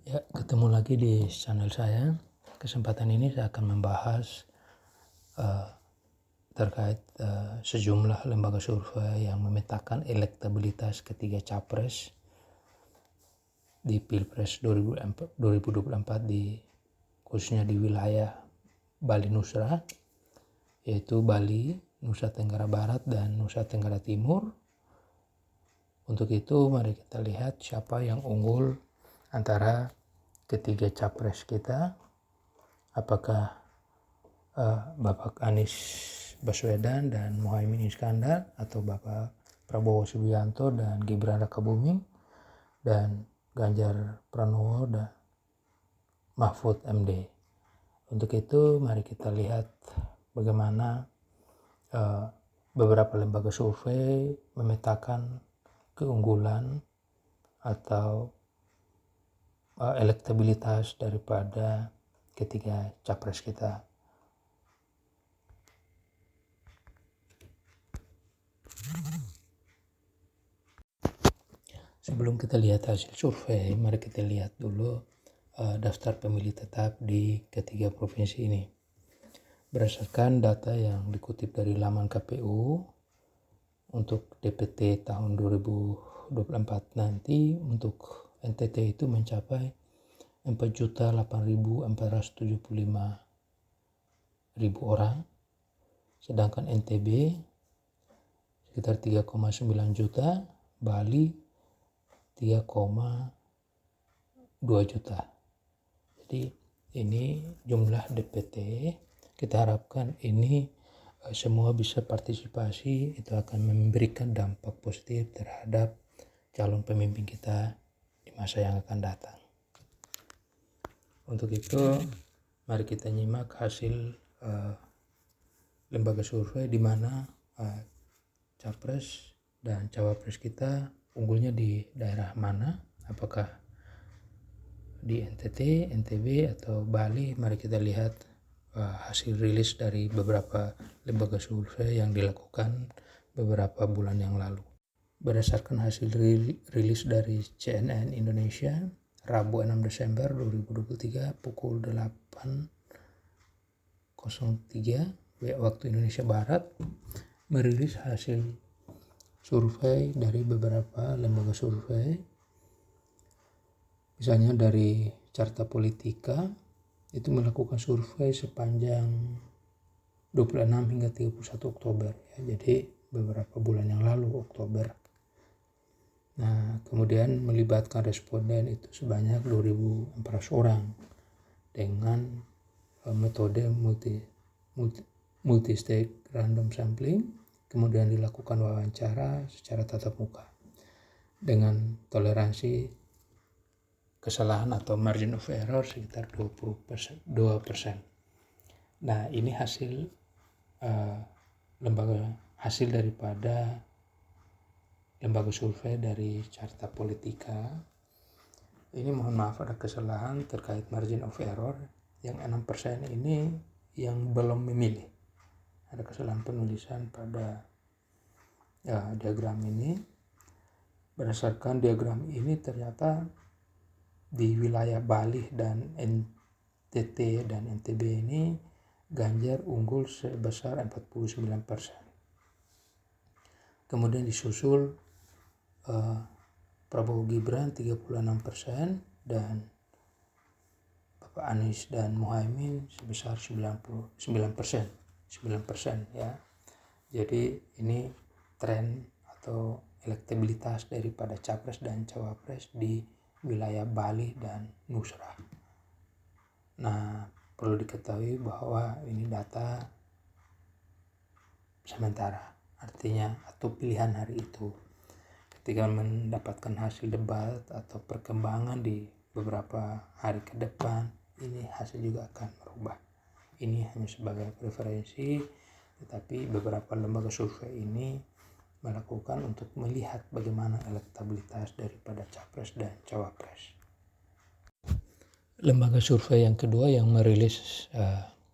Ya, ketemu lagi di channel saya. Kesempatan ini saya akan membahas terkait sejumlah lembaga survei yang memetakan elektabilitas ketiga capres di Pilpres 2024 khususnya di wilayah Bali Nusra, yaitu Bali, Nusa Tenggara Barat, dan Nusa Tenggara Timur. Untuk itu mari kita lihat siapa yang unggul antara ketiga capres kita. Apakah Bapak Anies Baswedan dan Muhaimin Iskandar, atau Bapak Prabowo Subianto dan Gibran Rakabuming, dan Ganjar Pranowo dan Mahfud MD. Untuk itu mari kita lihat bagaimana beberapa lembaga survei memetakan keunggulan atau elektabilitas daripada ketiga capres kita. Sebelum kita lihat hasil survei, mari kita lihat dulu daftar pemilih tetap di ketiga provinsi ini. Berdasarkan data yang dikutip dari laman KPU, untuk DPT tahun 2024 nanti untuk NTT itu mencapai 4.8.475.000 orang, sedangkan NTB sekitar 3,9 juta, Bali 3,2 juta. Jadi ini jumlah DPT. Kita harapkan ini semua bisa partisipasi, itu akan memberikan dampak positif terhadap calon pemimpin kita di masa yang akan datang. Untuk itu mari kita nyimak hasil lembaga survei di mana capres dan cawapres kita unggulnya di daerah mana, apakah di NTT, NTB, atau Bali. Mari kita lihat hasil rilis dari beberapa lembaga survei yang dilakukan beberapa bulan yang lalu. Berdasarkan hasil rilis dari CNN Indonesia Rabu 6 Desember 2023 pukul 8.03 waktu Indonesia Barat, merilis hasil survei dari beberapa lembaga survei. Misalnya dari Carta Politika itu melakukan survei sepanjang 26 hingga 31 Oktober ya, jadi beberapa bulan yang lalu, Oktober. Nah, kemudian melibatkan responden itu sebanyak 2.400 orang dengan metode multi-stage random sampling. Kemudian dilakukan wawancara secara tatap muka dengan toleransi kesalahan atau margin of error sekitar 2%. Nah, ini hasil hasil daripada lembaga survei dari Carta Politika. Ini mohon maaf ada kesalahan terkait margin of error. Yang 6% ini yang belum memilih. Ada kesalahan penulisan pada diagram ini. Berdasarkan diagram ini ternyata di wilayah Bali dan NTT dan NTB ini Ganjar unggul sebesar 49%. Kemudian disusul Prabowo Gibran 36% dan Bapak Anies dan Muhaimin sebesar 9% ya. Jadi ini tren atau elektabilitas daripada capres dan cawapres di wilayah Bali dan Nusra. Nah, perlu diketahui bahwa ini data sementara, artinya atau pilihan hari itu. Ketika mendapatkan hasil debat atau perkembangan di beberapa hari ke depan, ini hasil juga akan berubah. Ini hanya sebagai preferensi, tetapi beberapa lembaga survei ini melakukan untuk melihat bagaimana elektabilitas daripada capres dan cawapres. Lembaga survei yang kedua yang merilis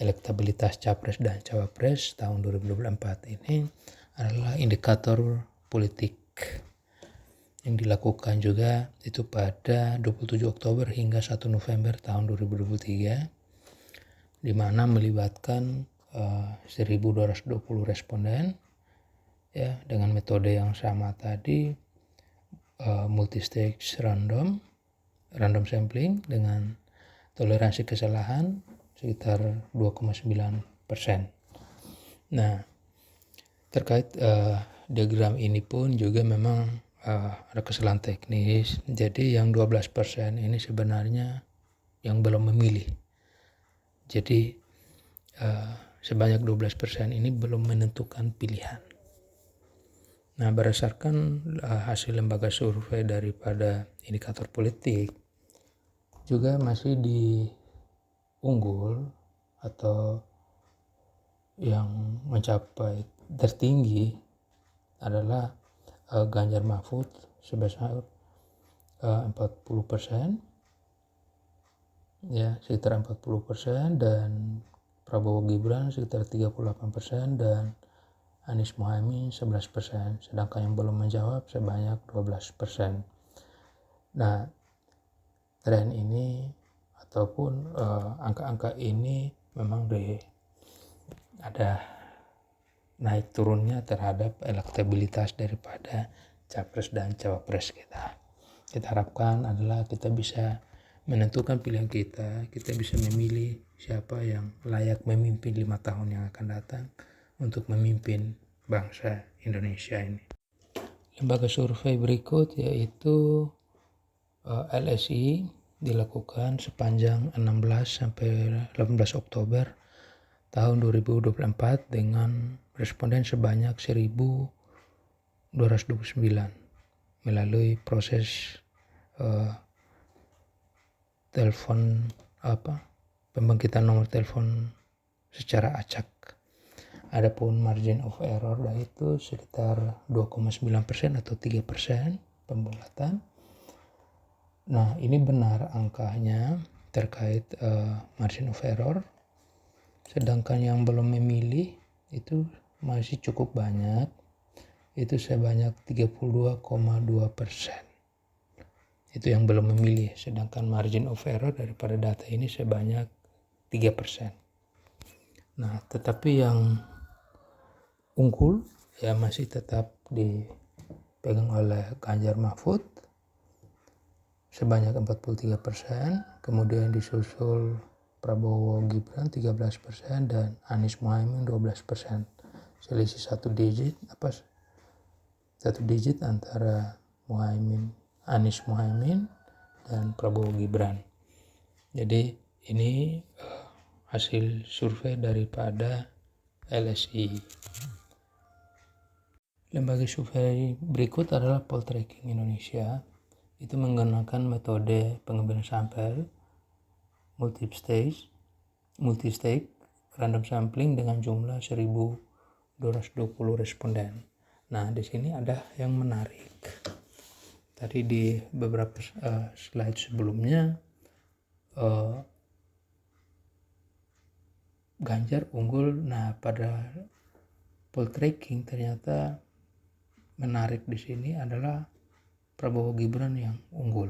elektabilitas capres dan cawapres tahun 2024 ini adalah indikator politik, yang dilakukan juga itu pada 27 Oktober hingga 1 November tahun 2023, di mana melibatkan 1.220 responden ya dengan metode yang sama tadi, multi-stage random sampling dengan toleransi kesalahan sekitar 2,9%. Nah, terkait diagram ini pun juga memang ada kesalahan teknis. Jadi yang 12% ini sebenarnya yang belum memilih. Jadi sebanyak 12% ini belum menentukan pilihan. Nah, berdasarkan hasil lembaga survei daripada indikator politik, juga masih unggul atau yang mencapai tertinggi adalah Ganjar Mahfud sebesar 40%, ya sekitar 40%, dan Prabowo Gibran sekitar 38%, dan Anies Mohaimin 11%, sedangkan yang belum menjawab sebanyak 12%. Nah, tren ini ataupun angka-angka ini memang ada naik turunnya terhadap elektabilitas daripada capres dan cawapres kita. Kita harapkan adalah kita bisa menentukan pilihan kita bisa memilih siapa yang layak memimpin 5 tahun yang akan datang untuk memimpin bangsa Indonesia ini. Lembaga survei berikut yaitu LSI dilakukan sepanjang 16 sampai 18 Oktober tahun 2024 dengan responden sebanyak 1.229 melalui proses pembangkitan nomor telepon secara acak. Adapun margin of error itu sekitar 2,9% atau 3% pembulatan. Nah, ini benar angkanya terkait margin of error. Sedangkan yang belum memilih itu masih cukup banyak, itu sebanyak 32,2%. Itu yang belum memilih, sedangkan margin of error daripada data ini sebanyak 3%. Nah, tetapi yang unggul ya masih tetap dipegang oleh Ganjar Mahfud sebanyak 43%, kemudian disusul Prabowo Gibran 13% dan Anies Mohaimin 12%. Selisih satu digit antara Anies Mohaimin dan Prabowo Gibran. Jadi ini hasil survei daripada LSI. Lembaga survei berikut adalah Poltreking Indonesia. Itu menggunakan metode pengambilan sampel multi-stage random sampling dengan jumlah 1.220 responden. Nah, di sini ada yang menarik. Tadi di beberapa slide sebelumnya Ganjar unggul. Nah, pada Poltreking ternyata menarik di sini adalah Prabowo Gibran yang unggul.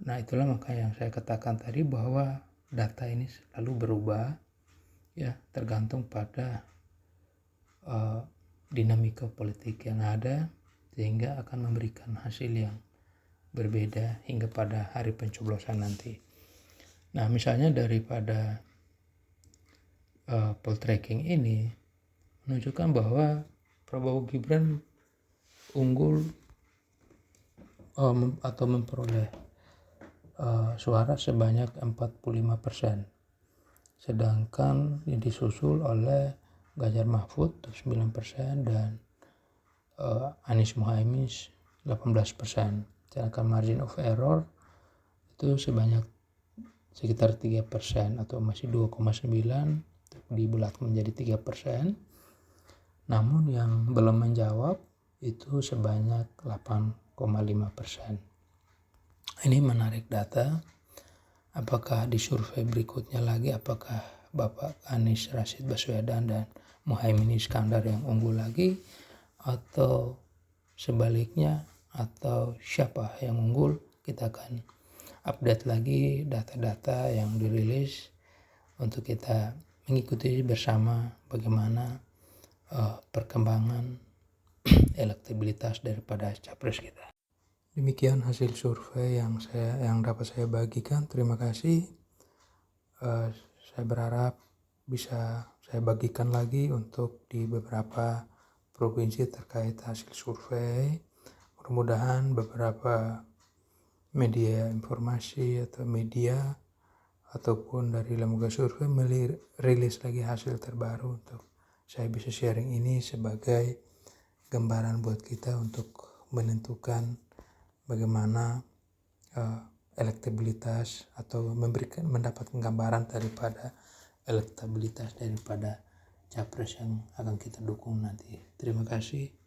Nah, itulah makanya yang saya katakan tadi bahwa data ini selalu berubah ya, tergantung pada dinamika politik yang ada, sehingga akan memberikan hasil yang berbeda hingga pada hari pencoblosan nanti. Nah, misalnya daripada Poltreking ini menunjukkan bahwa Prabowo Gibran unggul atau memperoleh suara sebanyak 45%, sedangkan yang disusul oleh Ganjar Mahfud 9% dan Anies Mohaimin 18%, sedangkan margin of error itu sebanyak sekitar 3% atau masih 2,9 dibulatkan menjadi 3%. Namun yang belum menjawab itu sebanyak 8,5%. Ini menarik data. Apakah di survei berikutnya lagi, apakah Bapak Anies Rashid Baswedan dan Muhaimin Iskandar yang unggul lagi, atau sebaliknya atau siapa yang unggul, kita akan update lagi data-data yang dirilis untuk kita mengikuti bersama bagaimana perkembangan elektabilitas daripada capres kita. Demikian hasil survei yang dapat saya bagikan. Terima kasih. Saya berharap bisa saya bagikan lagi untuk di beberapa provinsi terkait hasil survei. Mudah-mudahan beberapa media informasi atau media ataupun dari lembaga survei merilis lagi hasil terbaru untuk saya bisa sharing ini sebagai gambaran buat kita untuk menentukan bagaimana elektabilitas atau mendapatkan gambaran daripada elektabilitas daripada capres yang akan kita dukung nanti. Terima kasih.